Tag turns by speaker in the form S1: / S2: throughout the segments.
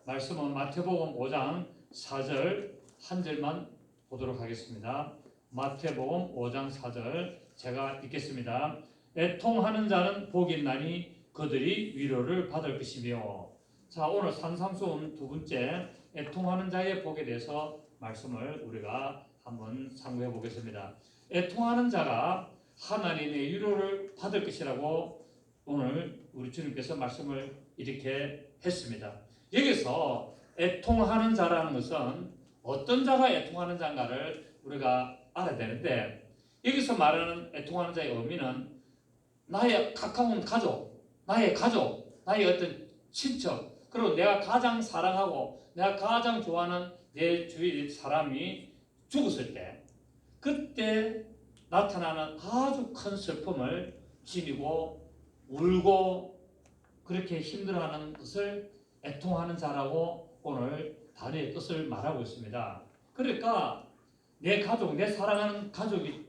S1: 말씀은 마태복음 5장 4절 한 절만 보도록 하겠습니다. 마태복음 5장 4절 제가 읽겠습니다. 애통하는 자는 복이 있나니 그들이 위로를 받을 것이며. 자, 오늘 산상수훈 두 번째 애통하는 자의 복에 대해서 말씀을 우리가 한번 상고해 보겠습니다. 애통하는 자가 하나님의 위로를 받을 것이라고 오늘 우리 주님께서 말씀을 이렇게 했습니다. 여기서 애통하는 자라는 것은 어떤 자가 애통하는 자인가를 우리가 알아야 되는데, 여기서 말하는 애통하는 자의 의미는 나의 가까운 가족, 나의 어떤 친척, 그리고 내가 가장 사랑하고 내가 가장 좋아하는 내 주위 사람이 죽었을 때, 그때 나타나는 아주 큰 슬픔을 지니고 울고 그렇게 힘들어하는 것을 애통하는 자라고 오늘 단어의 뜻을 말하고 있습니다. 그러니까 내 가족, 내 사랑하는 가족이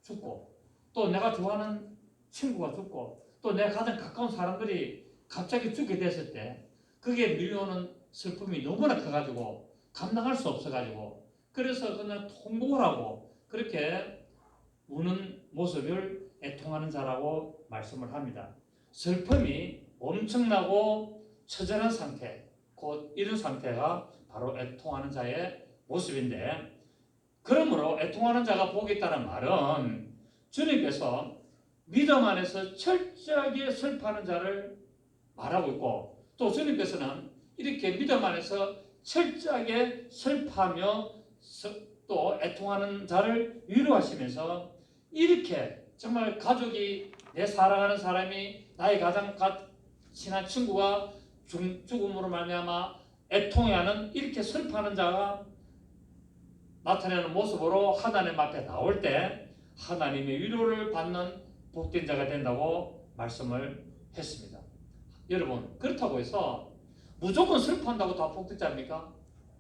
S1: 죽고, 또 내가 좋아하는 친구가 죽고, 또 내가 가장 가까운 사람들이 갑자기 죽게 됐을 때 그게 밀려오는 슬픔이 너무나 커가지고 감당할 수 없어가지고, 그래서 그냥 통곡을 하고 그렇게 우는 모습을 애통하는 자라고 말씀을 합니다. 슬픔이 엄청나고 처절한 상태, 곧 이런 상태가 바로 애통하는 자의 모습인데, 그러므로 애통하는 자가 복이 있다는 말은 주님께서 믿음 안에서 철저하게 슬퍼하는 자를 말하고 있고, 또 주님께서는 이렇게 믿음 안에서 철저하게 슬퍼하며 또 애통하는 자를 위로하시면서, 이렇게 정말 가족이, 내 사랑하는 사람이, 나의 가장 친한 친구가 죽음으로 말미암아 애통해하는, 이렇게 슬퍼하는 자가 나타내는 모습으로 하나님 앞에 나올 때 하나님의 위로를 받는 복된 자가 된다고 말씀을 했습니다. 여러분, 그렇다고 해서 무조건 슬퍼한다고 다 복된 자입니까?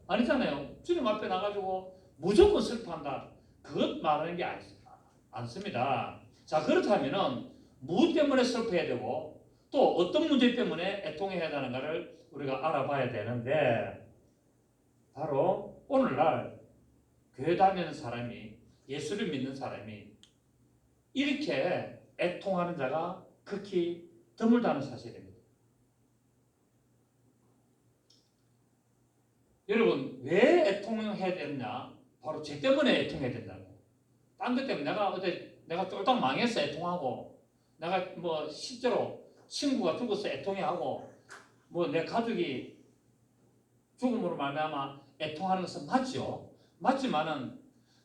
S1: 아니잖아요. 주님 앞에 나가지고 무조건 슬퍼한다, 그것 말하는 게 않습니다. 자, 그렇다면은 무엇 때문에 슬퍼해야 되고 또 어떤 문제 때문에 애통해야 되는가를 우리가 알아봐야 되는데, 바로 오늘날 교회 다니는 사람이, 예수를 믿는 사람이 이렇게 애통하는 자가 극히 드물다는 사실입니다. 여러분, 왜 애통해야 되느냐? 바로 죄 때문에 애통해야 된다고. 딴 것 때문에 내가 쫄딱 망해서 애통하고, 내가 뭐 실제로 친구가 죽어서 애통해하고, 뭐 내 가족이 죽음으로 말미암아 애통하는 것은 맞죠. 맞지만은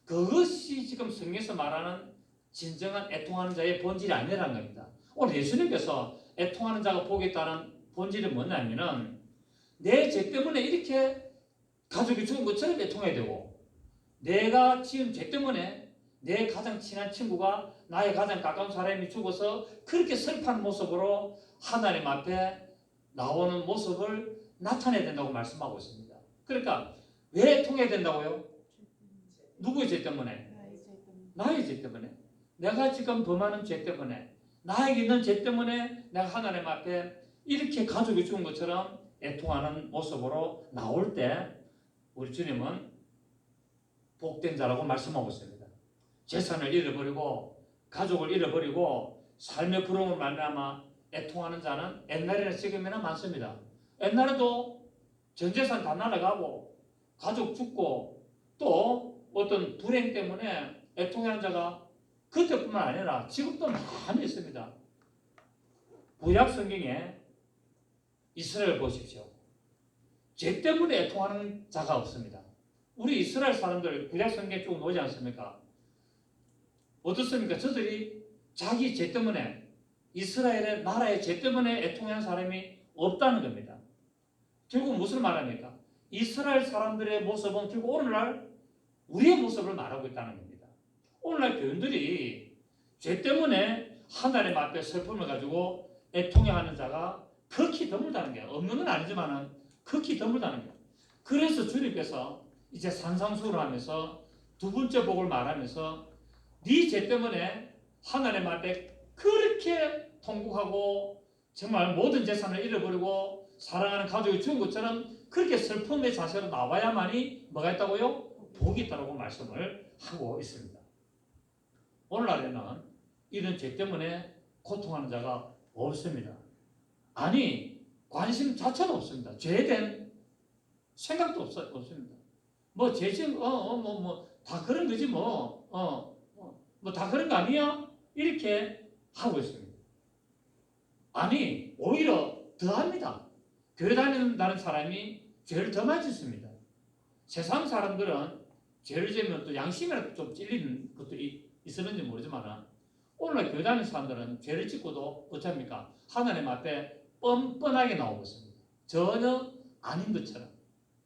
S1: 그것이 지금 성경에서 말하는 진정한 애통하는 자의 본질이 아니라는 겁니다. 오늘 예수님께서 애통하는 자가 복이 있다는 본질이 뭐냐면은, 내 죄 때문에 이렇게 가족이 죽은 것처럼 애통해야 되고, 내가 지은 죄 때문에 내 가장 친한 친구가, 나의 가장 가까운 사람이 죽어서 그렇게 슬퍼하는 모습으로 하나님 앞에 나오는 모습을 나타내야 된다고 말씀하고 있습니다. 그러니까 왜 애통해야 된다고요? 누구의 죄 때문에? 나의 죄 때문에. 내가 지금 범하는 죄 때문에, 나에게 있는 죄 때문에 내가 하나님 앞에 이렇게 가족이 죽은 것처럼 애통하는 모습으로 나올 때 우리 주님은 복된 자라고 말씀하고 있습니다. 재산을 잃어버리고 가족을 잃어버리고 삶의 부러움을 말미암아 애통하는 자는 옛날에나 지금이나 많습니다. 옛날에도 전 재산 다 날아가고 가족 죽고 또 어떤 불행 때문에 애통하는 자가 그때뿐만 아니라 지금도 많이 있습니다. 구약 성경에 이스라엘 보십시오. 죄 때문에 애통하는 자가 없습니다. 우리 이스라엘 사람들 구약 성경에 쭉 오지 않습니까? 어떻습니까? 저들이 자기 죄 때문에, 이스라엘의 나라의 죄 때문에 애통하는 사람이 없다는 겁니다. 결국 무슨 말합니까? 이스라엘 사람들의 모습은 결국 오늘날 우리의 모습을 말하고 있다는 겁니다. 오늘날 교인들이 죄 때문에 하나님 앞에 슬픔을 가지고 애통해하는 자가 극히 드물다는 게, 없는 건 아니지만 극히 드물다는 게. 그래서 주님께서 이제 산상수훈을 하면서 두 번째 복을 말하면서, 네 죄 때문에 하나님 앞에 그렇게 통곡하고 정말 모든 재산을 잃어버리고 사랑하는 가족이 죽은 것처럼 그렇게 슬픔의 자세로 나와야만이 뭐가 있다고요? 복이 있다고 말씀을 하고 있습니다. 오늘날에는 이런 죄 때문에 고통하는 자가 없습니다. 아니, 관심 자체도 없습니다. 죄에 대한 생각도 없습니다. 뭐 죄지 다 그런 거지 뭐 다 그런 거 아니야? 이렇게 하고 있습니다. 아니, 오히려 더합니다. 교회 다닌다는 사람이 죄를 더 많이 짓습니다. 세상 사람들은 죄를 지으면 또 양심이라도 좀 찔리는 것도 있었는지 모르지만 오늘날 교회 다니는 사람들은 죄를 짓고도 어떻습니까? 하나님 앞에 뻔뻔하게 나오고 있습니다. 전혀 아닌 것처럼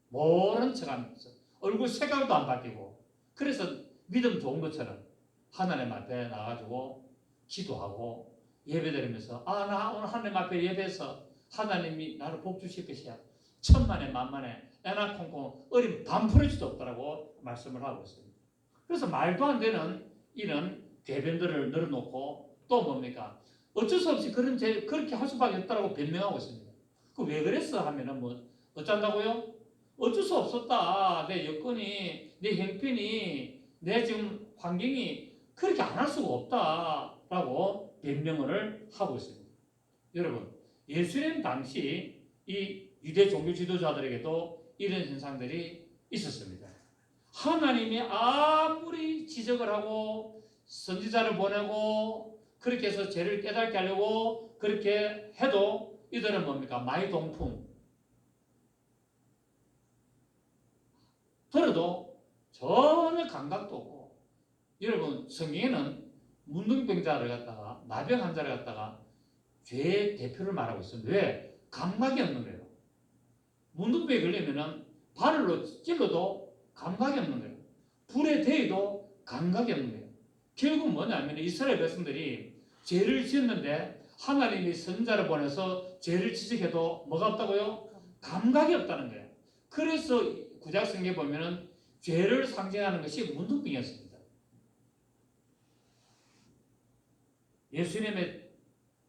S1: 모른 척하면서 얼굴 색깔도 안 바뀌고 그래서 믿음 좋은 것처럼 하나님 앞에 나가지고 기도하고 예배드리면서 나 오늘 하나님 앞에 예배해서 하나님이 나를 복 주실 것이야. 천만에 만만에 애나 콩콩 어린 반풀어지도 없다라고 말씀을 하고 있습니다. 그래서 말도 안 되는 이런 대변들을 늘어놓고 또 뭡니까? 어쩔 수 없이 그렇게 할 수밖에 없다라고 변명하고 있습니다. 그 왜 그랬어 하면은 뭐 어쩐다고요? 어쩔 수 없었다. 내 여건이, 내 형편이, 내 지금 환경이 그렇게 안 할 수가 없다라고 변명을 하고 있습니다. 여러분, 예수님 당시 이 유대 종교 지도자들에게도 이런 현상들이 있었습니다. 하나님이 아무리 지적을 하고 선지자를 보내고 그렇게 해서 죄를 깨닫게 하려고 그렇게 해도 이들은 뭡니까? 마이동풍. 들어도 전혀 감각도 없고 여러분 성경에는 문둥병자를 갖다가 나병 환자를 갖다가 죄의 대표를 말하고 있습니다. 왜? 감각이 없는 거예요. 문둥병에 걸리면은 바늘로 찔러도 감각이 없는 거예요. 불에 대해도 감각이 없는 거예요. 결국 뭐냐면 이스라엘 백성들이 죄를 지었는데 하나님이 선지자를 보내서 죄를 지적해도 뭐가 없다고요? 감각이 없다는 거예요. 그래서 구약 성경에 보면은 죄를 상징하는 것이 문둥병이었습니다. 예수님의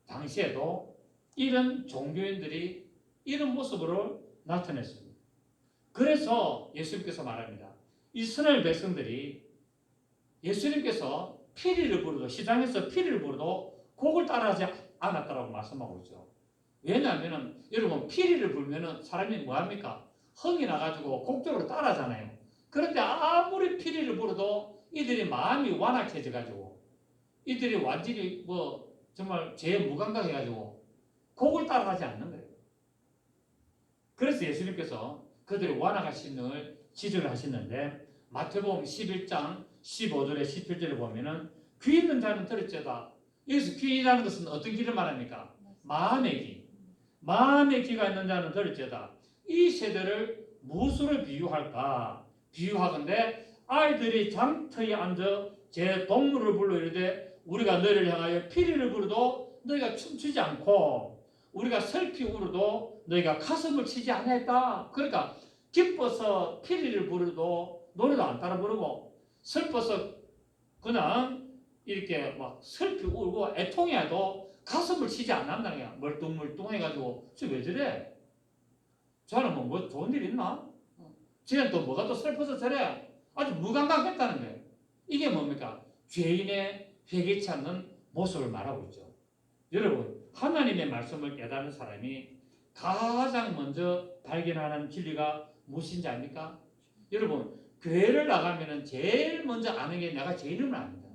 S1: 당시에도 이런 종교인들이 이런 모습으로 나타냈습니다. 그래서 예수님께서 말합니다. 이스라엘 백성들이 예수님께서 피리를 부르도 시장에서 피리를 부르도 곡을 따라하지 않았다라고 말씀하고 있죠. 왜냐하면 여러분 피리를 불면은 사람이 뭐합니까? 흥이 나가지고 곡적으로 따라하잖아요. 그런데 아무리 피리를 불어도 이들이 마음이 완악해져가지고 이들이 완전히 정말 죄에 무감각해가지고 곡을 따라하지 않는 거예요. 그래서 예수님께서 그들의 완악한 심령을 지적을 하시는데 마태복음 11장 15절에 17절을 보면은 귀 있는 자는 들을지어다. 여기서 귀라는 것은 어떤 귀를 말합니까? 마음의 귀. 마음의 귀가 있는 자는 들을지어다. 이 세대를 무엇으로 비유할까? 비유하건대 아이들이 장터에 앉아 제 동물을 불러 이르되 우리가 너희를 향하여 피리를 부르도 너희가 춤추지 않고 우리가 슬피 울어도 너희가 가슴을 치지 않았다. 그러니까 기뻐서 피리를 부르도 노래도 안 따라 부르고 슬퍼서 그냥 이렇게 막 슬피 울고 애통해도 가슴을 치지 않는다는 거야. 멀뚱멀뚱해가지고 왜 저래? 저는 뭐 좋은 일 있나? 쟤는 또 뭐가 또 슬퍼서 저래? 아주 무감각했다는 거예요. 이게 뭡니까? 죄인의 회개치 않는 모습을 말하고 있죠. 여러분, 하나님의 말씀을 깨닫는 사람이 가장 먼저 발견하는 진리가 무엇인지 압니까? 여러분, 교회를 나가면 제일 먼저 아는 게 내가 제 이름을 압니다.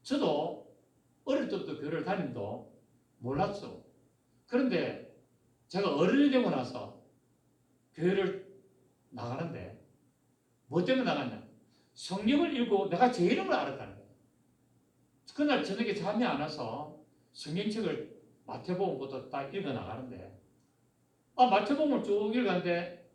S1: 저도 어릴 때부터 교회를 다니도 몰랐어. 그런데 제가 어른이 되고 나서 교회를 나가는데 뭐 때문에 나갔냐? 성경을 읽고 내가 제 이름을 알았다는 거예요. 그날 저녁에 잠이 안 와서 성경책을 마태복음부터 딱 읽어 나가는데 마태복음을 쭉 읽었는데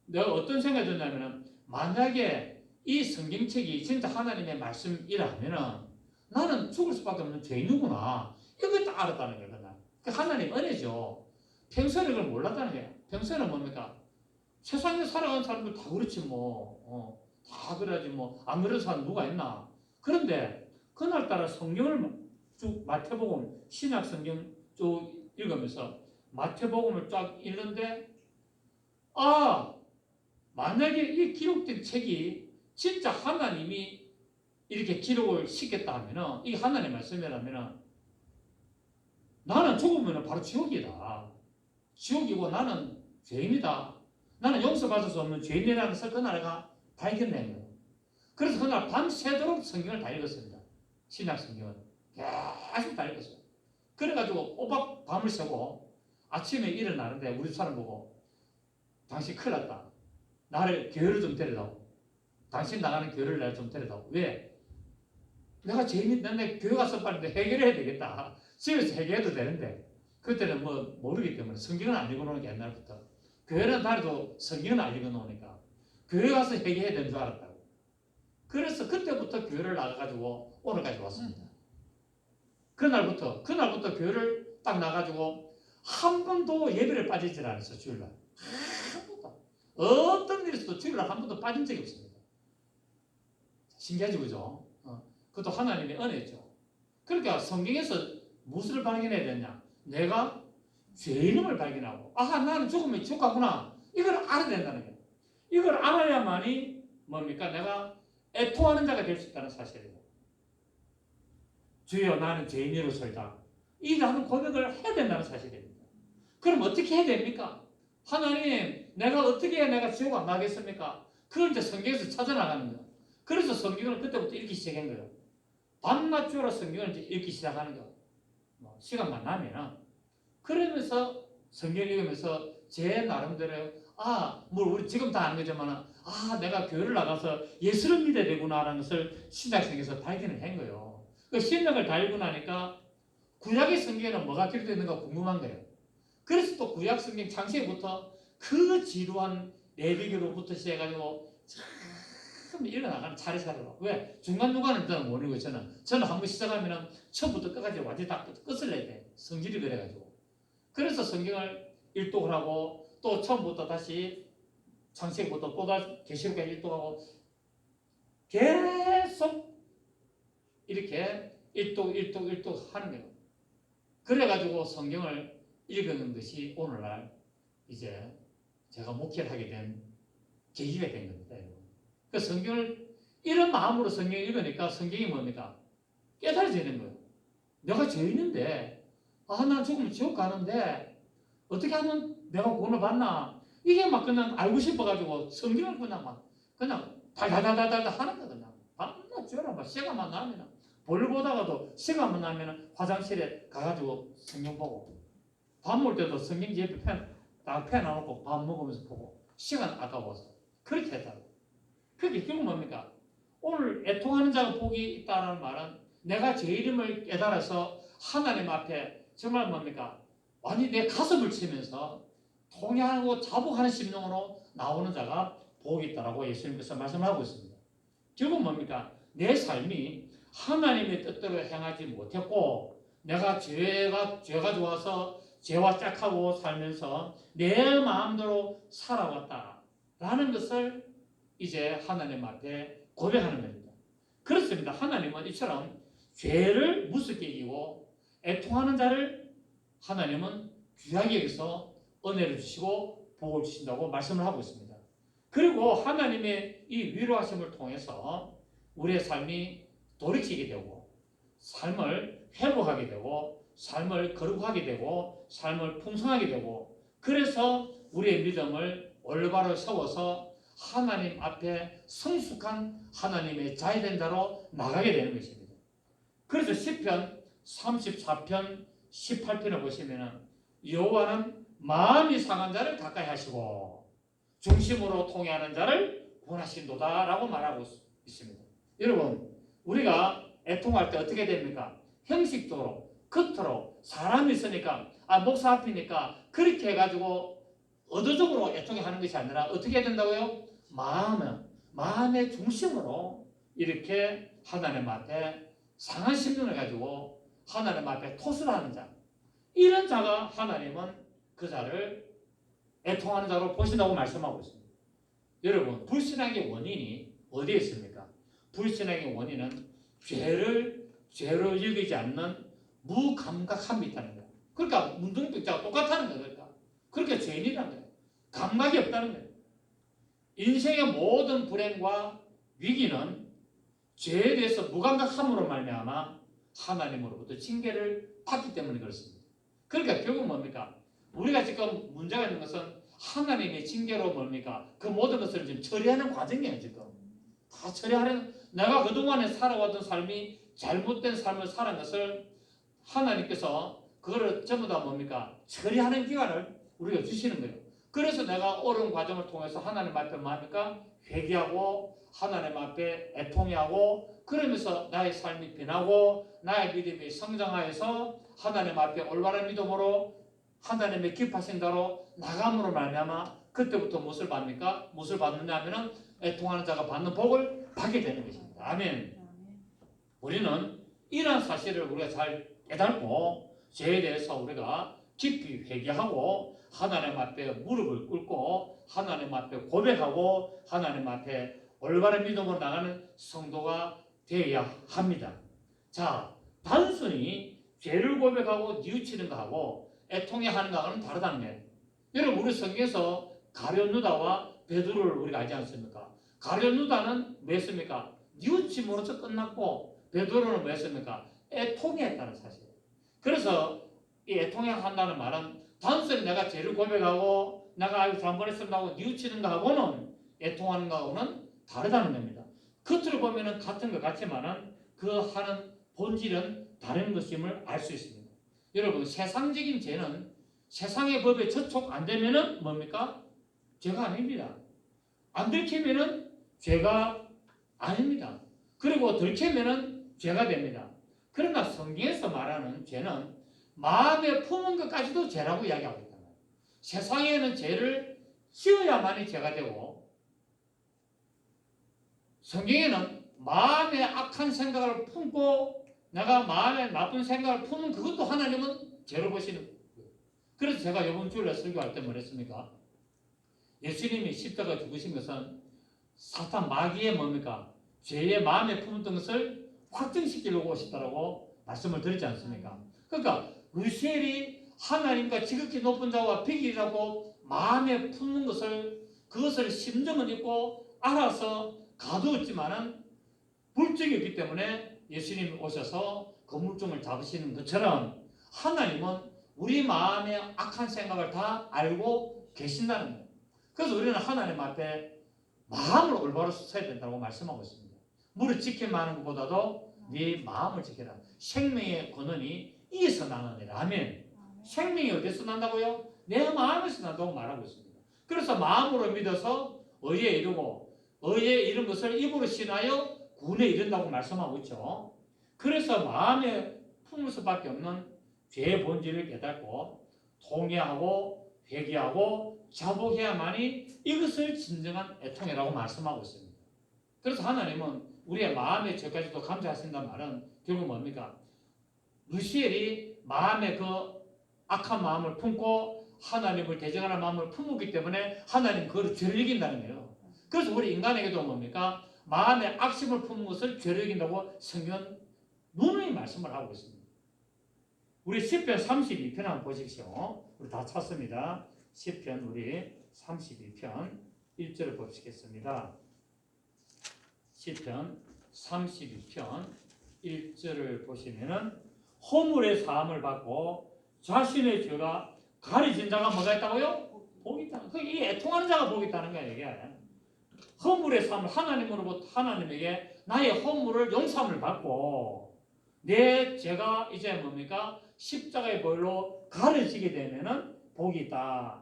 S1: 내가 어떤 생각이 드냐면은 만약에 이 성경책이 진짜 하나님의 말씀이라면은 나는 죽을 수밖에 없는 죄인이구나. 이걸 딱 알았다는 거예요. 그날. 하나님 은혜죠. 평소에는 그걸 몰랐다는 거예요. 평소에는 뭡니까? 세상에 살아가는 사람들 다 그렇지 뭐. 다 그래야지 뭐. 안 그런 사람 누가 있나. 그런데 그날따라 성경을 쭉 마태복음 신약 성경 쭉 읽으면서 마태복음을 쫙 읽는데 만약에 이 기록된 책이 진짜 하나님이 이렇게 기록을 시켰다 하면은 이 하나님의 말씀이라면은 나는 죽으면 바로 지옥이다. 지옥이고 나는 죄인이다. 나는 용서받을 수 없는 죄인이라는 것을 그날가 발견된 거예요. 그래서 그날 밤새도록 성경을 다 읽었습니다. 신약 성경을 계속 다 읽었어요. 그래가지고 꼬박 밤을 새고 아침에 일어나는데 우리 사람 보고 당신 큰일 났다. 나를 교회를 좀 데려다오. 당신 나가는 교회를 내가 좀 데려다오. 왜? 내가 죄인인데 교회 가서 빨리 해결해야 되겠다. 집에서 해결해도 되는데 그때는 뭐 모르기 때문에 성경은 안 읽어놓은 게 옛날부터 교회는 다녀도 성경은 안 읽어놓으니까 교회 가서 해결해야 되는 줄 알았다고. 그래서 그때부터 교회를 나가가지고 오늘까지 왔습니다. 그날부터 교회를 딱 나가지고 한 번도 예배를 빠지질 않았어요. 주일날 한 번도 어떤 일에서도 주일날 한 번도 빠진 적이 없습니다. 신기하죠, 그죠? 그것도 하나님의 은혜죠. 그러니까 성경에서 무엇을 발견해야 되냐? 내가 죄인임을 발견하고 나는 죽으면 지옥 가구나. 이걸 알아야 된다는 거예요. 이걸 알아야만이 뭡니까? 내가 애통하는 자가 될 수 있다는 사실이에요. 주여 나는 죄인으로서이다. 이 나는 고백을 해야 된다는 사실입니다. 그럼 어떻게 해야 됩니까? 하나님 내가 어떻게 해야 내가 지옥 안 가겠습니까? 그걸 이제 성경에서 찾아나가는 거예요. 그래서 성경을 그때부터 읽기 시작한 거예요. 밤낮 주로 성경을 이제 읽기 시작하는 거예요. 시간만 나면은. 그러면서 성경 읽으면서 제 나름대로 우리 지금 다 아는 거지만 내가 교회를 나가서 예수를 믿어야 되구나라는 것을 신약성에서 발견을 한 거예요. 그 신약을 다 읽고 나니까 구약의 성경에는 뭐가 기록되어 있는가 궁금한 거예요. 그래서 또 구약 성경 창세기부터 그 지루한 레위기로부터 시작해가지고 참 읽어나가는 차례차례로. 왜? 중간중간은 저는 못 읽어요. 저는 한번 시작하면 처음부터 끝까지 완전히 다 끝을 내야 돼. 성질이 그래가지고. 그래서 성경을 일독을 하고 또 처음부터 다시 창세기부터 또 다시 계시록까지 일독하고 계속 이렇게 일독 하는 거예요. 그래가지고 성경을 읽는 것이 오늘날 이제 제가 목회를 하게 된 계기가 된 겁니다. 그 성경을 이런 마음으로 성경을 읽으니까 성경이 뭡니까? 깨달아지는 거예요. 내가 죄인인데 난 죽으면 지옥 가는데 어떻게 하면 내가 구원을 받나? 이게 막 그냥 알고 싶어가지고 성경을 그냥 달달달달달 하는 거 그냥 밤낮 죄라 막 시간만 나면 볼 보다가도 시간만 나면 화장실에 가가지고 성경 보고 밥 먹을 때도 성경지 옆에 펴놔놓고 밥 먹으면서 보고 시간 아까워서 그렇게 했다고. 그게 결국 뭡니까? 오늘 애통하는 자가 복이 있다는 말은 내가 죄인임을 깨달아서 하나님 앞에 정말 뭡니까? 완전히 내 가슴을 치면서 통회하고 자복하는 심령으로 나오는 자가 복이 있다라고 예수님께서 말씀하고 있습니다. 결국 뭡니까? 내 삶이 하나님의 뜻대로 행하지 못했고 내가 죄가 좋아서 죄와 짝하고 살면서 내 마음대로 살아왔다라는 것을 이제 하나님 앞에 고백하는 겁니다. 그렇습니다. 하나님은 이처럼 죄를 무섭게 이기고 애통하는 자를 하나님은 귀하게 여기서 은혜를 주시고 복을 주신다고 말씀을 하고 있습니다. 그리고 하나님의 이 위로하심을 통해서 우리의 삶이 돌이키게 되고 삶을 회복하게 되고 삶을 거룩하게 되고 삶을 풍성하게 되고 그래서 우리의 믿음을 올바로 세워서 하나님 앞에 성숙한 하나님의 자유된 자로 나가게 되는 것입니다. 그래서 시편 34편 18편을 보시면 여호와는 마음이 상한 자를 가까이 하시고 중심으로 통회하는 자를 구원하신도다 라고 말하고 있습니다. 여러분 우리가 애통할 때 어떻게 됩니까? 형식적으로 겉으로 사람이 있으니까 목사 앞이니까 그렇게 해가지고 의도적으로 애통해 하는 것이 아니라 어떻게 해야 된다고요? 마음의 중심으로 이렇게 하나님 앞에 상한 심령을 가지고 하나님 앞에 토스를 하는 자, 이런 자가 하나님은 그 자를 애통하는 자로 보신다고 말씀하고 있습니다. 여러분 불신앙의 원인이 어디에 있습니까? 불신앙의 원인은 죄를 죄로 여기지 않는 무감각함이 있다는 거예요. 그러니까 문둥병자가 똑같다는 거예요. 그러니까 그렇게 죄인이라는 거예요. 감각이 없다는 거예요. 인생의 모든 불행과 위기는 죄에 대해서 무감각함으로 말미암아 하나님으로부터 징계를 받기 때문에 그렇습니다. 그러니까 결국 뭡니까? 우리가 지금 문제가 있는 것은 하나님의 징계로 뭡니까? 그 모든 것을 지금 처리하는 과정이에요. 지금 다 처리하는, 내가 그동안에 살아왔던 삶이 잘못된 삶을 살은 것을 하나님께서 그거를 전부 다 뭡니까? 처리하는 기간을 우리가 주시는 거예요. 그래서 내가 옳은 과정을 통해서 하나님 앞에 뭡니까? 회개하고 하나님 앞에 애통해하고 그러면서 나의 삶이 변하고 나의 믿음이 성장하여서 하나님 앞에 올바른 믿음으로 하나님의 기뻐하신 대로 나감으로 말미암아 그때부터 무엇을 받습니까? 무엇을 받느냐 하면은 애통하는 자가 받는 복을 받게 되는 것입니다. 아멘. 우리는 이러한 사실을 우리가 잘 깨닫고 죄에 대해서 우리가 깊이 회개하고 하나님 앞에 무릎을 꿇고 하나님 앞에 고백하고 하나님 앞에 올바른 믿음으로 나가는 성도가 되어야 합니다. 자, 단순히 죄를 고백하고 뉘우치는 거하고 애통해하는 거하고는 다르다는 거예요. 여러분, 우리 성경에서 가룟 유다와 베드로를 우리가 알지 않습니까? 가룟 유다는 뭐 했습니까? 뉘우침으로서 끝났고 베드로는 뭐 했습니까? 애통해했다는 사실. 그래서 이 애통해한다는 말은 단순히 내가 죄를 고백하고 내가 아이고 잘못했습니다 하고 뉘우치는 거하고는 애통하는 거하고는 다르다는 겁니다. 겉으로 보면은 같은 것 같지만은 그 하는 본질은 다른 것임을 알 수 있습니다. 여러분, 세상적인 죄는 세상의 법에 저촉 안 되면은 뭡니까? 죄가 아닙니다. 안 들키면은 죄가 아닙니다. 그리고 들키면은 죄가 됩니다. 그러나 성경에서 말하는 죄는 마음에 품은 것까지도 죄라고 이야기하고 있다. 세상에는 죄를 지어야만이 죄가 되고 성경에는 마음에 악한 생각을 품고 내가 마음에 나쁜 생각을 품은 그것도 하나님은 죄로 보시는 거예요. 그래서 제가 이번 주일에 설교할 때 뭐랬습니까? 예수님이 십자가 죽으신 것은 사탄 마귀의 뭡니까? 죄의 마음에 품었던 것을 확증시키려고 오셨다고 말씀을 드리지 않습니까? 그러니까 루시엘이 하나님과 지극히 높은 자와 비길이라고 마음에 품는 것을 그것을 심정은 있고 알아서 가두었지만은 물증이 없기 때문에 예수님이 오셔서 그 물증을 잡으시는 것처럼 하나님은 우리 마음의 악한 생각을 다 알고 계신다는 거예요. 그래서 우리는 하나님 앞에 마음을 올바로 써야 된다고 말씀하고 있습니다. 물을 지켜마는 것보다도 네 마음을 지켜라. 생명의 근원이 이에서 나느니라. 아멘. 생명이 어디서 난다고요? 내 마음에서 난다고 말하고 있습니다. 그래서 마음으로 믿어서 의에 이르고 의에 이른 것을 입으로 신하여 구원에 이른다고 말씀하고 있죠. 그래서 마음에 품을 수밖에 없는 죄의 본질을 깨닫고 통회하고 회개하고 자복해야만이 이것을 진정한 애통이라고 말씀하고 있습니다. 그래서 하나님은 우리의 마음의 죄까지도 감사하신다는 말은 결국 뭡니까? 루시엘이 마음에 그 악한 마음을 품고 하나님을 대적하는 마음을 품었기 때문에 하나님 그걸 죄를 이긴다는 거예요. 그래서 우리 인간에게도 뭡니까? 마음에 악심을 품은 것을 죄를 이긴다고 성경은 누누이 말씀을 하고 있습니다. 우리 시편 32편 한번 보십시오. 우리 다 찾습니다. 시편 우리 32편 1절을 보시겠습니다. 시편 32편 1절을 보시면은 허물의 사함을 받고 자신의 죄가 가려진 자가 뭐가 있다고요? 복이 있다. 이 애통하는 자가 복이 있다는 거예요. 이게 허물의 사함을 하나님으로부터 하나님에게 나의 허물을 용서함을 받고 내 죄가 이제 뭡니까? 십자가의 벌로 가려지게 되면은 복이 있다.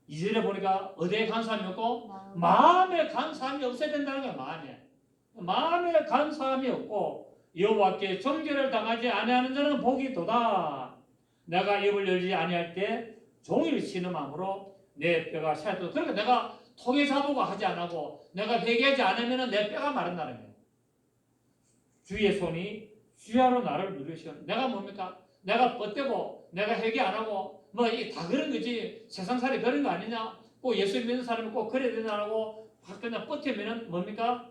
S1: 2절에 보니까 어디에 간사함이 없고 마음에 간사함이 없어야 된다는 거예요. 마음에 간사함이 없고 여호와께 정죄를 당하지 아니하는 자는 복이 도다. 내가 입을 열지 아니할 때 종일 신음함으로 내 뼈가 쇠하도다. 그러니까 내가 통해 자보고 하지 않고 내가 회개하지 않으면 내 뼈가 마른다는 거예요. 주의 손이 주야로 나를 누르시오. 내가 뭡니까? 내가 뻗대고 내가 회개 안 하고 뭐 다 그런 거지. 세상살이 그런 거 아니냐? 꼭 예수 믿는 사람은 꼭 그래야 되냐고 그냥 뻗으면 뭡니까?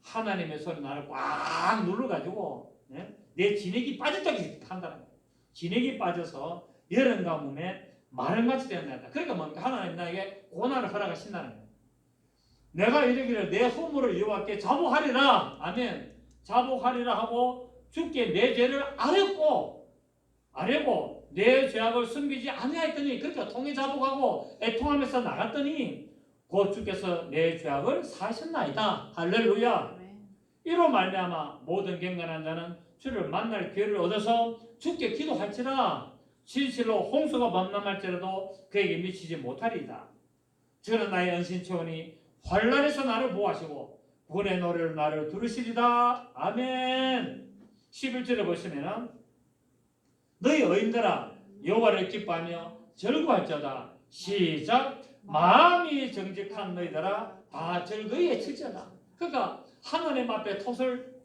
S1: 하나님의 손이 나를 꽉 눌러가지고 내 진액이 빠졌다고 한다는 거예요. 진액이 빠져서 여름 가뭄에 마름같이 되었다. 그러니까 뭡니까? 하나님 나에게 고난을 허락하신다는 거예요. 내가 이르기를 내 허물을 여호와께 자복하리라. 아멘. 자복하리라 하고 주께 내 죄를 아뢰고 내 죄악을 숨기지 아니하였더니, 그러니까 통해 자복하고 애통하면서 나갔더니 곧 주께서 내 죄악을 사하셨나이다. 할렐루야. 이로 말미암아 모든 경건한 자는 주를 만날 기회를 얻어서 주께 기도할지라. 진실로 홍수가 범람할지라도 그에게 미치지 못하리이다. 저는 나의 은신처오니 환난에서 나를 보호하시고 구원의 노래로 나를 들으시리다. 아멘. 11절에 보시면은 너희 의인들아 여호와를 기뻐하며 즐거워할지어다. 시작. 마음이 정직한 너희들아 다 즐거이 칠지어다. 그러니까 하나님 앞에 토설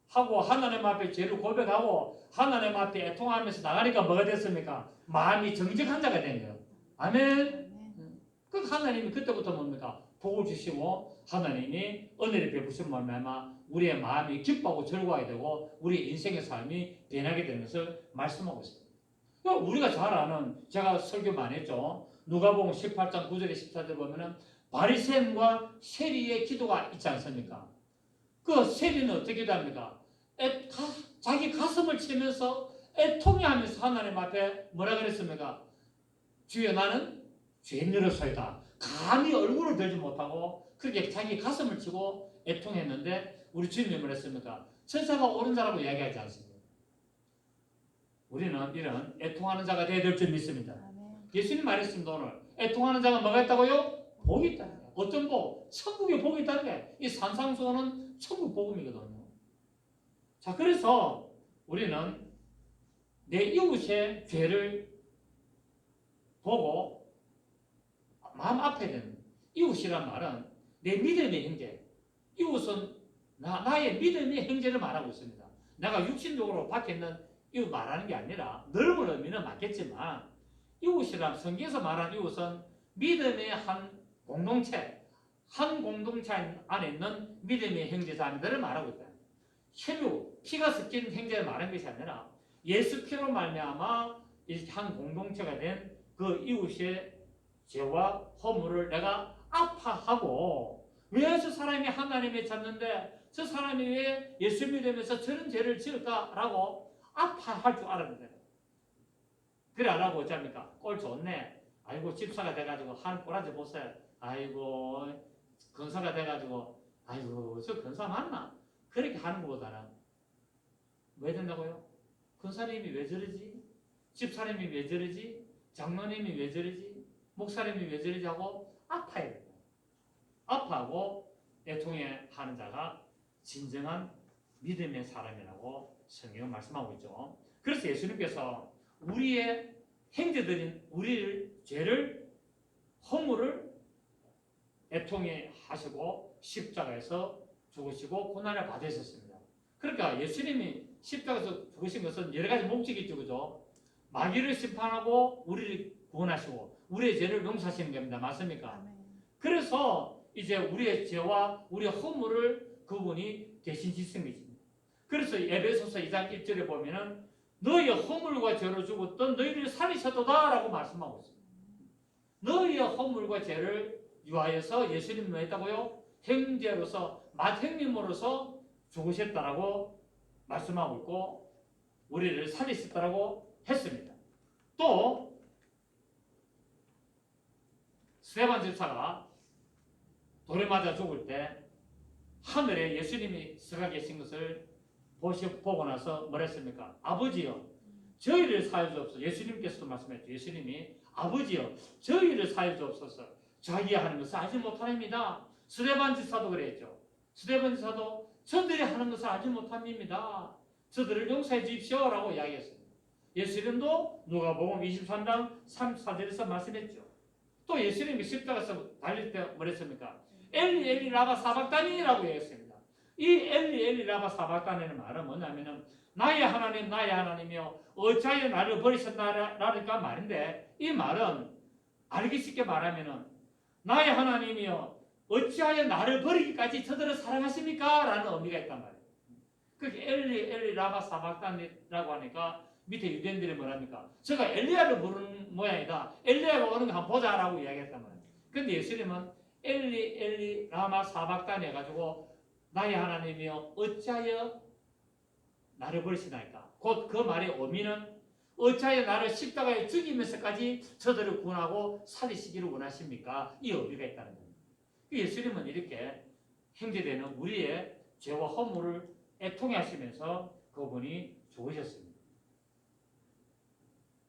S1: 하고 하나님 앞에 죄를 고백하고 하나님 앞에 애통하면서 나가니까 뭐가 됐습니까? 마음이 정직한 자가 된 거예요. 아멘. 그 하나님이 그때부터 뭡니까? 복을 주시고 하나님이 은혜를 베푸신 말미암아 우리의 마음이 기뻐하고 즐거워하게 되고 우리 인생의 삶이 변하게 되는 것을 말씀하고 있습니다. 우리가 잘 아는, 제가 설교 많이 했죠. 누가복음 18장 9절에 14절 보면은 바리새인과 세리의 기도가 있지 않습니까? 그 세리는 어떻게 기도합니까? 자기 가슴을 치면서 애통해하면서 하나님 앞에 뭐라 그랬습니까? 주여 나는 죄인으로서이다. 감히 얼굴을 들지 못하고 그렇게 자기 가슴을 치고 애통했는데 우리 주님이 뭐라 했습니까? 천사가 오른 자라고 이야기하지 않습니다. 우리는 이런 애통하는 자가 되어야 될 줄 믿습니다. 예수님 말했습니다. 오늘 애통하는 자가 뭐가 있다고요? 복이 있다. 어떤 복? 천국의 복이 있다는 게 이 산상수호는 천국 복음이거든요. 자, 그래서 우리는 내 이웃의 죄를 보고 마음 아파야 되는, 이웃이란 말은 내 믿음의 형제, 이웃은 나의 믿음의 형제를 말하고 있습니다. 내가 육신적으로 밖에 있는 이웃 말하는 게 아니라 넓은 의미는 맞겠지만 이웃이란, 성경에서 말하는 이웃은 믿음의 한 공동체 안에 있는 믿음의 형제자매들을 말하고 있다. 혈육, 피가 섞인 형제를 말하는 것이 아니라 예수 피로 말미암아 한 공동체가 된 그 이웃의 죄와 허물을 내가 아파하고, 왜 저 사람이 하나님을 찾는데 저 사람이 왜 예수 믿으면서 저런 죄를 지을까라고 아파할 줄 알아야 돼요. 그래 안 하고 어쩝니까? 꼴 좋네. 아이고 집사가 돼가지고 한 꼬라지 보세요. 아이고 근사가 돼가지고 아이고 저 근사 맞나? 그렇게 하는 것보다는 왜 된다고요? 근사님이 왜 저러지? 집사님이 왜 저러지? 장로님이 왜 저러지? 목사님이 왜 저러지? 하고 아파야 돼요. 아파하고 애통해 하는 자가 진정한 믿음의 사람이라고 성경은 말씀하고 있죠. 그래서 예수님께서 우리의 형제들인 우리를 죄를, 허물을 애통해 하시고 십자가에서 죽으시고 고난을 받으셨습니다. 그러니까 예수님이 십자가에서 죽으신 것은 여러 가지 목적이 있죠. 그죠? 마귀를 심판하고 우리를 구원하시고 우리의 죄를 용서하시는 겁니다. 맞습니까? 그래서 이제 우리의 죄와 우리의 허물을 그분이 대신 지신 것입니다. 그래서 에베소서 2장 1절에 보면은 너희의 허물과 죄로 죽었던 너희를 살리셨도다 라고 말씀하고 있습니다. 너희의 허물과 죄를 위하여서 예수님은 했다고요? 형제로서, 맏형님으로서 죽으셨다라고 말씀하고 있고 우리를 살리셨다라고 했습니다. 또 스데반 집사가 돌에 맞아 죽을 때 하늘에 예수님이 서가 계신 것을 보고 나서 뭐라 했습니까? 아버지여 저희를 사여 주옵소서. 예수님께서도 말씀했죠. 예수님이 아버지여 저희를 사여 주옵소서. 자기가 하는 것을 알지 못하랍니다. 스데반 집사도 그랬죠. 스데반 집사도 저들이 하는 것을 알지 못합니다. 저들을 용서해 주십시오 라고 이야기했습니다. 예수님도 누가복음 23장 34절에서 말씀했죠. 또 예수님이 십자가에서 달릴 때 뭐랬습니까? 엘리 엘리 라바 사박다니라고 얘기했습니다. 이 엘리 엘리 라바 사박다니는 말은 뭐냐면은 나의 하나님 나의 하나님이여 어찌하여 나를 버리셨나라니까 말인데, 이 말은 알기 쉽게 말하면은 나의 하나님이여 어찌하여 나를 버리기까지 저들을 사랑하십니까? 라는 의미가 있단 말이에요. 그게 엘리 엘리 라바 사박다니라고 하니까 밑에 유대인들이 뭐랍니까? 제가 엘리야를 부르는 모양이다. 엘리야가 오는 거 한번 보자라고 이야기했단 말이에요. 근데 예수님은 엘리 엘리 라마 사박단 해가지고 나의 하나님이여 어찌하여 나를 버리시나이까? 곧 그 말의 의미는 어찌하여 나를 십자가에 죽이면서까지 저들을 구원하고 살리시기를 원하십니까? 이 의미가 있다는 겁니다. 예수님은 이렇게 형제되는 우리의 죄와 허물을 애통해 하시면서 그분이 죽으셨습니다.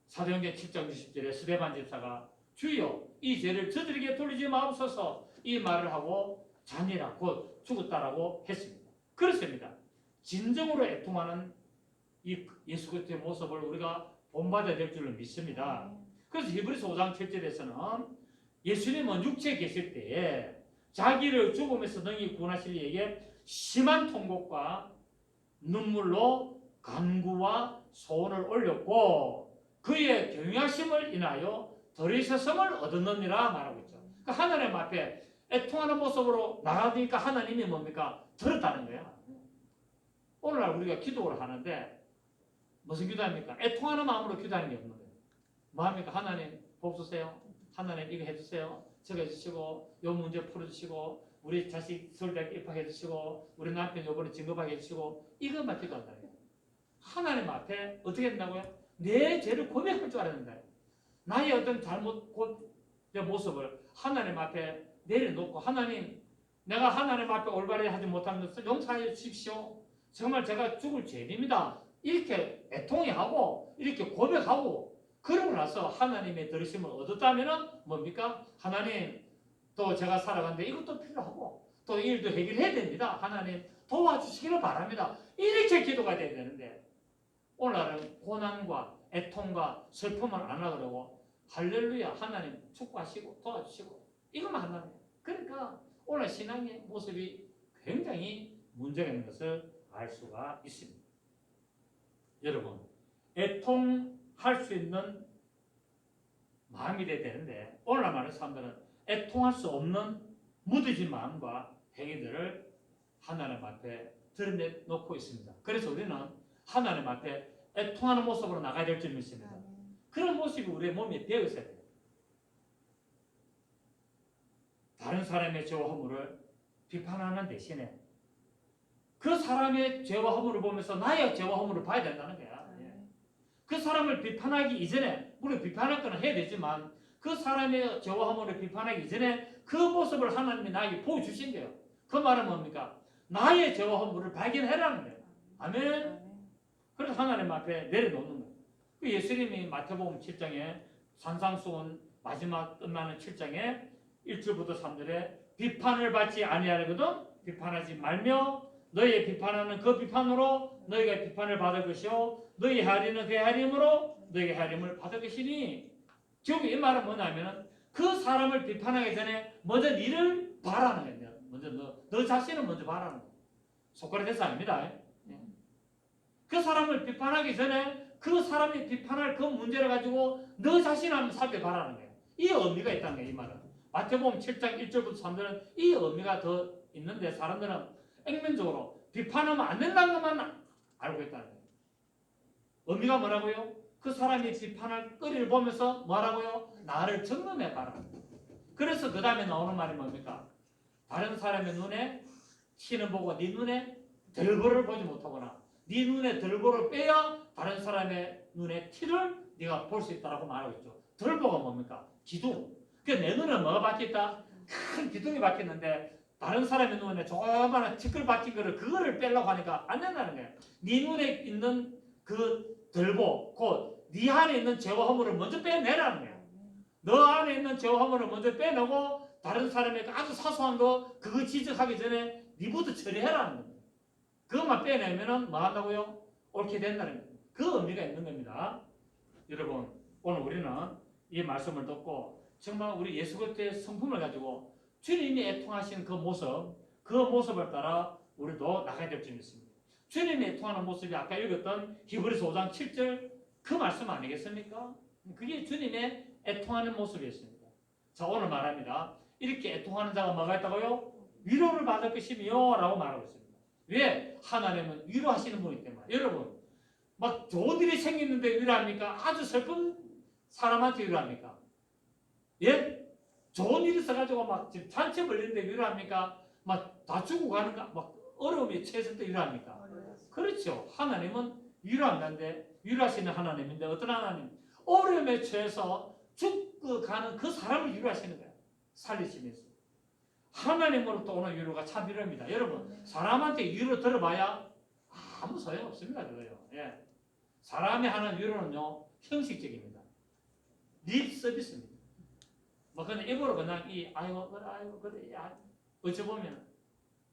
S1: 사도행전 7장 60절에 스데반 집사가 주여 이 죄를 저들에게 돌리지 마옵소서 이 말을 하고 잔이라 곧 죽었다라고 했습니다. 그렇습니다. 진정으로 애통하는 이 예수 그리스도의 모습을 우리가 본받아야 될 줄로 믿습니다. 그래서 히브리서 5장 7절에서는 예수님은 육체에 계실 때에 자기를 죽음에서 능히 구원하실 이에게 심한 통곡과 눈물로 간구와 소원을 올렸고 그의 경외하심을 인하여 들으셨음을 얻었느니라 말하고 있죠. 그러니까 하나님 앞에 애통하는 모습으로 나가니까 하나님이 뭡니까? 들었다는 거야. 오늘날 우리가 기도를 하는데 무슨 기도합니까? 애통하는 마음으로 기도하는 게 없는 거예요. 뭐합니까? 하나님 복 주세요. 하나님 이거 해주세요. 저거 해주시고 요 문제 풀어주시고 우리 자식 서울대학교 입학해 주시고 우리 남편 요번에 진급하게 해주시고 이것만 기도한다. 하나님 앞에 어떻게 된다고요? 내 죄를 고백할 줄 알아야 된다. 나의 어떤 잘못 모습을 하나님 앞에 내려놓고 하나님 내가 하나님 앞에 올바르게 하지 못한 것을 용서해 주십시오. 정말 제가 죽을 죄입니다. 이렇게 애통해하고 이렇게 고백하고 그러고 나서 하나님의 들으심을 얻었다면 뭡니까? 하나님 또 제가 살아가는데 이것도 필요하고 또 일도 해결해야 됩니다. 하나님 도와주시기를 바랍니다. 이렇게 기도가 돼야 되는데 오늘날은 고난과 애통과 슬픔을 안 하려고 할렐루야 하나님 축복하시고 도와주시고 이것만 한다는 거예요. 그러니까 오늘 신앙의 모습이 굉장히 문제가 있는 것을 알 수가 있습니다. 여러분 애통할 수 있는 마음이 돼야 되는데 오늘날 많은 사람들은 애통할 수 없는 무뎌진 마음과 행위들을 하나님 앞에 드러내놓고 있습니다. 그래서 우리는 하나님 앞에 애통하는 모습으로 나가야 될 줄 믿습니다. 그런 모습이 우리의 몸에 되어 있어야 돼요. 다른 사람의 죄와 허물을 비판하는 대신에 그 사람의 죄와 허물을 보면서 나의 죄와 허물을 봐야 된다는 거야. 그 사람을 비판하기 이전에 물론 비판할 거는 해야 되지만 그 사람의 죄와 허물을 비판하기 이전에 그 모습을 하나님이 나에게 보여주신 거예요. 그 말은 뭡니까? 나의 죄와 허물을 발견해라는 거예요. 아멘. 그래서 하나님 앞에 내려놓는 거예요. 예수님이 마태복음 7장에 산상수훈 마지막 끝나는 7장에 1절부터 3절에 비판을 받지 아니하거든 비판하지 말며 너희의 비판하는 그 비판으로 너희가 비판을 받을 것이요 너희 헤아리는 그 헤아림으로 너희가 헤아림을 받을 것이니 결국 이 말은 뭐냐면 그 사람을 비판하기 전에 먼저 니를 바라는 거예요. 먼저 너 자신을 먼저 바라는 거예요. 소크라테스 아닙니다. 그 사람을 비판하기 전에 그 사람이 비판할 그 문제를 가지고 너 자신을 한번 살펴봐라는 거예요. 이 의미가 있다는 거예요. 이 말은 마태복음 7장 1절부터 3절은 이 의미가 더 있는데 사람들은 액면적으로 비판하면 안 된다는 것만 알고 있다는 거예요. 의미가 뭐라고요? 그 사람이 비판할 거리를 보면서 뭐라고요? 나를 점검해봐라. 그래서 그 다음에 나오는 말이 뭡니까? 다른 사람의 눈에 티는 보고 네 눈에 덜보를 보지 못하거나 네 눈에 덜보를 빼야 다른 사람의 눈에 티를 네가 볼 수 있다고 말하고 있죠. 덜보가 뭡니까? 기둥. 그러니까 내 눈에 뭐가 박혀있다? 큰 기둥이 박혔는데 다른 사람의 눈에 조그마한 티끌 박힌 거를 그거를 빼려고 하니까 안 된다는 거예요. 네 눈에 있는 그 덜보, 곧 네 안에 있는 죄와 허물을 먼저 빼내라는 거예요. 너 안에 있는 죄와 허물을 먼저 빼내고 다른 사람의 아주 사소한 거 그거 지적하기 전에 네부터 처리해라는 거예요. 그것만 빼내면은 뭐 한다고요? 옳게 된다는 거예요. 그 의미가 있는 겁니다. 여러분 오늘 우리는 이 말씀을 듣고 정말 우리 예수 그리스도의 성품을 가지고 주님이 애통하신 그 모습을 따라 우리도 나가야 될 줄 믿습니다. 주님이 애통하는 모습이 아까 읽었던 히브리서 5장 7절 그 말씀 아니겠습니까? 그게 주님의 애통하는 모습이었습니다. 자 오늘 말합니다. 이렇게 애통하는 자가 뭐가 있다고요? 위로를 받을 것이며 라고 말하고 있습니다. 왜? 하나님은 위로하시는 분이기 때문에. 여러분 막 좋은 일이 생기는데 위로합니까? 아주 슬픈 사람한테 위로합니까? 예? 좋은 일이 있어가지고 막 잔치 벌리는데 위로합니까? 막 다 죽고 가는가? 막 어려움에 처했을 때 위로합니까? 그렇죠. 하나님은 위로한다는데 위로하시는 하나님인데 어떤 하나님? 어려움에 처해서 죽고 가는 그 사람을 위로하시는 거예요. 살리시면서. 하나님으로부터 오는 위로가 참 위로입니다. 여러분, 사람한테 위로 들어봐야 아무 소용없습니다. 그거요. 예. 사람이 하는 위로는요, 형식적입니다. 립 서비스입니다. 뭐, 그냥 입으로 그냥 아이고, 그래, 아이고, 그래, 어찌 보면,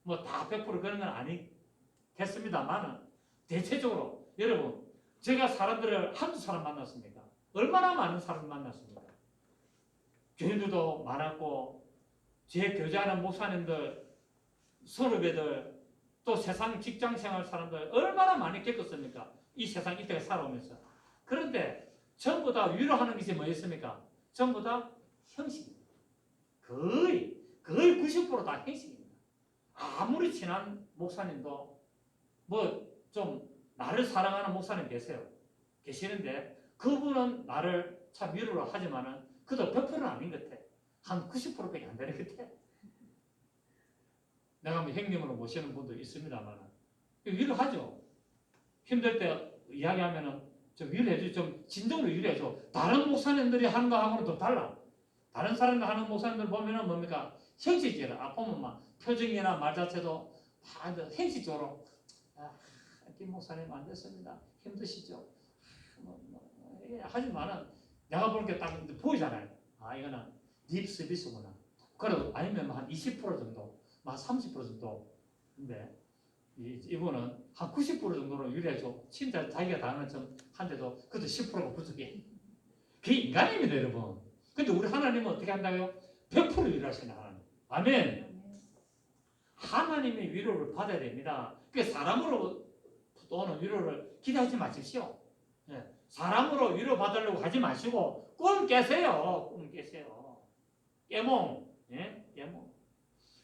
S1: 뭐, 다 100% 그런 건 아니겠습니다만은, 대체적으로, 여러분, 제가 사람들을 한두 사람 만났습니까? 얼마나 많은 사람을 만났습니까? 교인들도 많았고, 제 교제하는 목사님들, 선후배들, 또 세상 직장 생활 사람들 얼마나 많이 겪었습니까? 이 세상 이때가 살아오면서. 그런데 전부 다 위로하는 것이 뭐였습니까? 전부 다 형식입니다. 거의 90%다 형식입니다. 아무리 친한 목사님도 뭐 좀 나를 사랑하는 목사님 계시는데 그분은 나를 참 위로를 하지만은 그도 100%는 아닌 것 같아. 한 90%밖에 안 되는 것 같아. 내가 뭐 형님으로 모시는 분도 있습니다만 위로하죠. 힘들 때 이야기하면은 좀 위로해줘. 좀 진정으로 위로해줘. 다른 목사님들이 하는 거하고는 또 달라. 다른 사람들 하는 목사님들 보면은 뭡니까? 형식적이라. 보면 막 표정이나 말 자체도 다 형식적으로 김 목사님 안 됐습니다. 힘드시죠? 하지만은 내가 볼 게 딱 보이잖아요. 이거는 립 서비스구나. 그래도 아니면 한 20% 정도, 막 30% 정도. 근데 이분은 한 90% 정도로 유리해줘. 진짜 자기가 당하는 점 한데도 그것도 10%가 부족해. 그게 인간입니다, 여러분. 근데 우리 하나님은 어떻게 한다고요? 100% 위로하시는 하나님. 아멘. 하나님의 위로를 받아야 됩니다. 그 사람으로 오는 위로를 기대하지 마십시오. 사람으로 위로받으려고 하지 마시고 꿈 깨세요. 꿈 깨세요. 깨몽. 깨몽.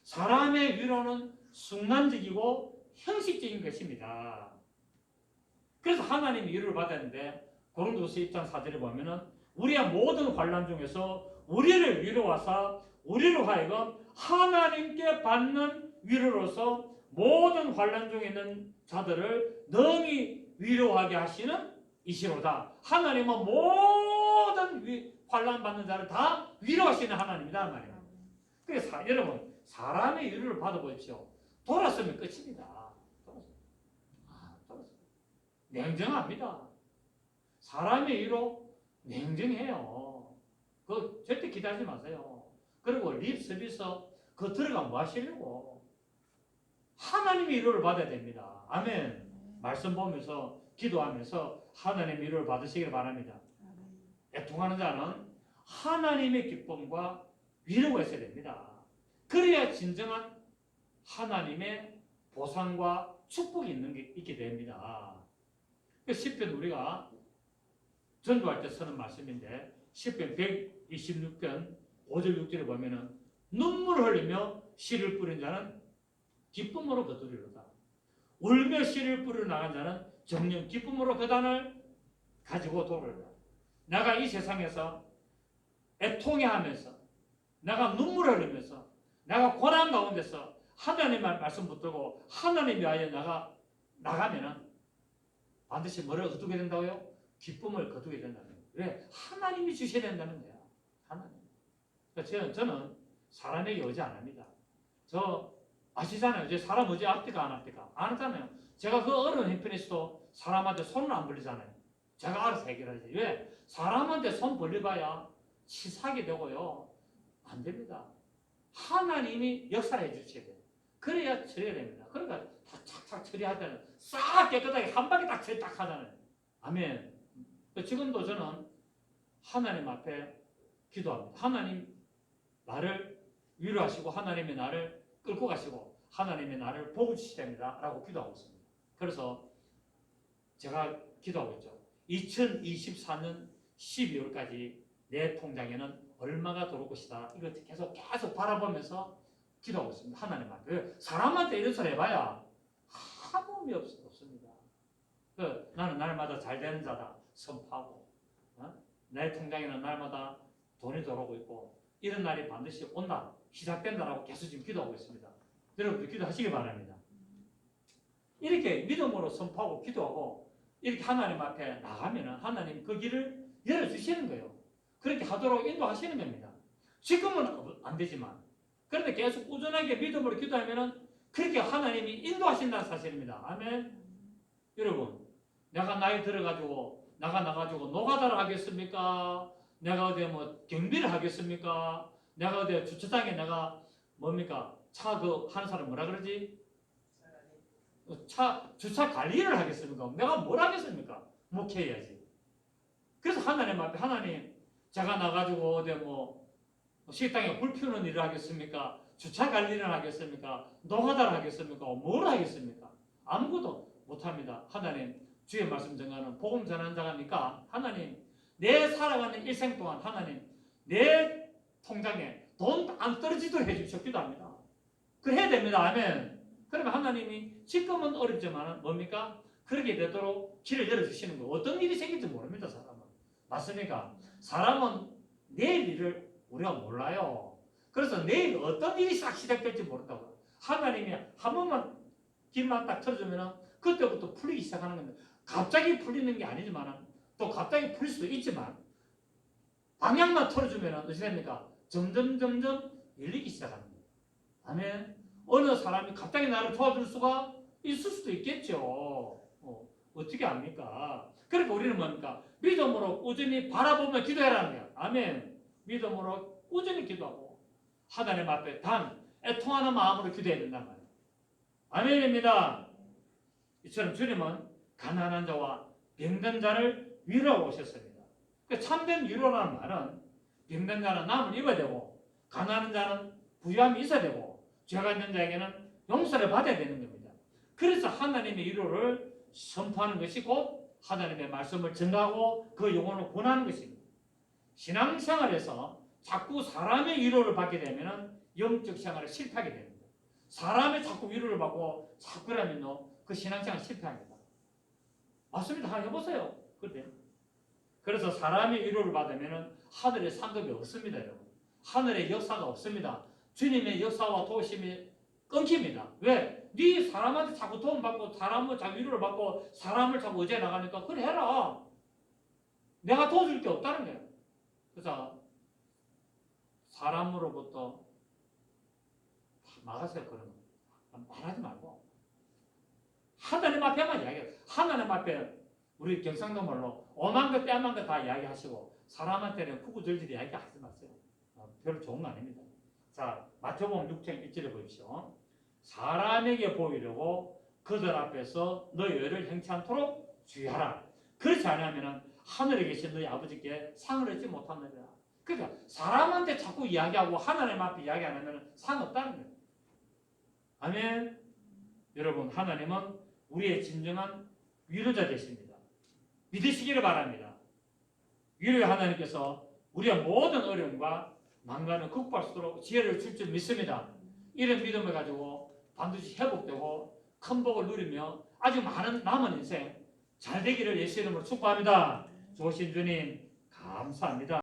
S1: 사람의 위로는 순간적이고 형식적인 것입니다. 그래서 하나님이 위로를 받았는데 고린도서 1장 4절에 보면은 우리의 모든 환난 중에서 우리를 위로하사 우리로 하여금 하나님께 받는 위로로서 모든 환난 중에 있는 자들을 능히 위로하게 하시는 이시로다. 하나님은 모든 환난 받는 자를 다 위로하시는 하나님이다 말이에요. 그래서 여러분 사람의 위로를 받아보십시오. 돌았으면 끝입니다. 돌았어요. 냉정합니다. 사람의 위로 냉정해요. 그거 절대 기대하지 마세요. 그리고 립 서비스 그거 들어가 뭐 하시려고? 하나님의 위로를 받아야 됩니다. 아멘. 말씀 보면서 기도하면서 하나님의 위로를 받으시길 바랍니다. 애통하는 자는 하나님의 기쁨과 위로가 있어야 됩니다. 그래야 진정한 하나님의 보상과 축복이 있게 됩니다. 시편 우리가 전도할 때 쓰는 말씀인데 시편 126편 5절 6절에 보면은 눈물을 흘리며 씨를 뿌린 자는 기쁨으로 거두리로다. 울며 씨를 뿌려 나간 자는 정녕 기쁨으로 그 단을 가지고 돌아오리라. 내가 이 세상에서 애통해하면서 내가 눈물을 흘리면서 내가 고난 가운데서 하나님의 말씀 붙들고 하나님 위하여 나가면은 반드시 뭐를 거두게 된다고요? 기쁨을 거두게 된다는 거예요. 왜? 하나님이 주셔야 된다는 거야. 하나님. 그러니까 저는 사람에게 의지 안 합니다. 저 아시잖아요. 제 사람 의지 합니까 안 합니까? 안 하잖아요. 제가 그 어려운 형편에서도 사람한테 손을 안 벌리잖아요. 제가 알아서 해결하지. 왜? 사람한테 손 벌려봐야 치사하게 되고요. 안 됩니다. 하나님이 역사를 해주셔야 돼요. 그래야 처리가 됩니다. 그러니까 다 착착 처리하잖아요. 싹 깨끗하게 한 방에 딱 처리 딱 하잖아요. 아멘. 지금도 저는 하나님 앞에 기도합니다. 하나님 나를 위로하시고 하나님이 나를 끌고 가시고 하나님이 나를 복을 주시야 됩니다. 라고 기도하고 있습니다. 그래서 제가 기도하고 있죠. 2024년 12월까지 내 통장에는 얼마가 들어올 것이다. 이거 계속 바라보면서 기도하고 있습니다. 하나님 앞에. 사람한테 이런 소리 해봐야 아무 의미 없습니다. 나는 날마다 잘 되는 자다 선포하고, 내 통장에는 날마다 돈이 들어오고 있고 이런 날이 반드시 온다, 시작된다라고 계속 지금 기도하고 있습니다. 여러분들 기도하시기 바랍니다. 이렇게 믿음으로 선포하고 기도하고 이렇게 하나님 앞에 나가면은 하나님 그 길을 열어주시는 거예요. 그렇게 하도록 인도하시는 겁니다. 지금은 안 되지만, 그런데 계속 꾸준하게 믿음으로 기도하면은 그렇게 하나님이 인도하신다는 사실입니다. 아멘. 여러분, 내가 나이 들어가지고 나가가지고 노가다를 하겠습니까? 내가 어디 뭐 경비를 하겠습니까? 내가 어디 주차장에 내가 뭡니까? 차 그 하는 사람 뭐라 그러지? 주차 관리를 하겠습니까? 내가 뭘 하겠습니까? 목회해야지. 그래서 하나님 앞에 하나님, 제가 나가지고 어디 뭐 식당에 불 피우는 일을 하겠습니까? 주차 관리를 하겠습니까? 노가다를 하겠습니까? 뭘 하겠습니까? 아무것도 못합니다. 하나님, 주의 말씀 전하는 복음 전하는 자가니까 하나님, 내 살아가는 일생 동안 하나님 내 통장에 돈 안 떨어지도록 해주십시오. 기도합니다. 그래야 됩니다. 아멘. 그러면 하나님이 지금은 어렵지만 뭡니까? 그렇게 되도록 길을 열어주시는 거예요. 어떤 일이 생길지 모릅니다. 사람은. 맞습니까? 사람은 내일 일을 우리가 몰라요. 그래서 내일 어떤 일이 싹 시작될지 모른다고요. 하나님이 한 번만 길만 딱 틀어주면 그때부터 풀리기 시작하는 겁니다. 갑자기 풀리는 게 아니지만 또 갑자기 풀릴 수도 있지만 방향만 틀어주면 어떻게 됩니까? 점점 열리기 시작하는 거예요. 아멘. 어느 사람이 갑자기 나를 도와줄 수가 있을 수도 있겠죠. 어떻게 합니까? 그러니까 우리는 뭡니까? 믿음으로 꾸준히 바라보며 기도해라는 거야. 아멘. 믿음으로 꾸준히 기도하고 하나님 앞에 애통하는 마음으로 기도해야 된단 말이에요. 아멘입니다. 이처럼 주님은 가난한 자와 병든 자를 위로하고 오셨습니다. 참된 위로라는 말은 병든 자는 남을 입어야 되고 가난한 자는 부유함이 있어야 되고 죄가 있는 자에게는 용서를 받아야 되는 겁니다. 그래서 하나님의 위로를 선포하는 것이 곧 하나님의 말씀을 전하고 그 영혼을 권하는 것입니다. 신앙생활에서 자꾸 사람의 위로를 받게 되면 영적 생활을 실패하게 됩니다. 사람의 자꾸 위로를 받고 자꾸 그러면요 그 신앙생활 실패합니다. 맞습니다. 한번 해보세요. 그래서 사람의 위로를 받으면 하늘의 상급이 없습니다. 여러분. 하늘의 역사가 없습니다. 주님의 역사와 도우심이 끊깁니다. 왜? 네 사람한테 자꾸 도움 받고 사람을 자꾸 위로를 받고 사람을 자꾸 의지해 나가니까 그래 해라. 내가 도와줄 게 없다는 거예요. 그래서 사람으로부터 막으세요. 그런 거. 말하지 말고 하나님 앞에만 이야기해요. 하나님 앞에 우리 경상도 말로 오만 것 빼만 것 다 이야기하시고 사람한테는 구구절절 이야기하지 마세요. 별로 좋은 거 아닙니다. 자, 마태복음 6장 1절에 보십시오. 사람에게 보이려고 그들 앞에서 너희 의를 행치 않도록 주의하라. 그렇지 않으면 하늘에 계신 너희 아버지께 상을 얻지 못한다니라. 그러니까 사람한테 자꾸 이야기하고 하나님 앞에 이야기 안 하면 상 없다는 거예요. 아멘. 여러분, 하나님은 우리의 진정한 위로자 되십니다. 믿으시기를 바랍니다. 위로의 하나님께서 우리의 모든 어려움과 난관을 극복할 수 있도록 지혜를 줄 줄 믿습니다. 이런 믿음을 가지고 반드시 회복되고 큰 복을 누리며 아주 많은 남은 인생 잘 되기를 예수 이름으로 축복합니다. 좋으신 주님 감사합니다.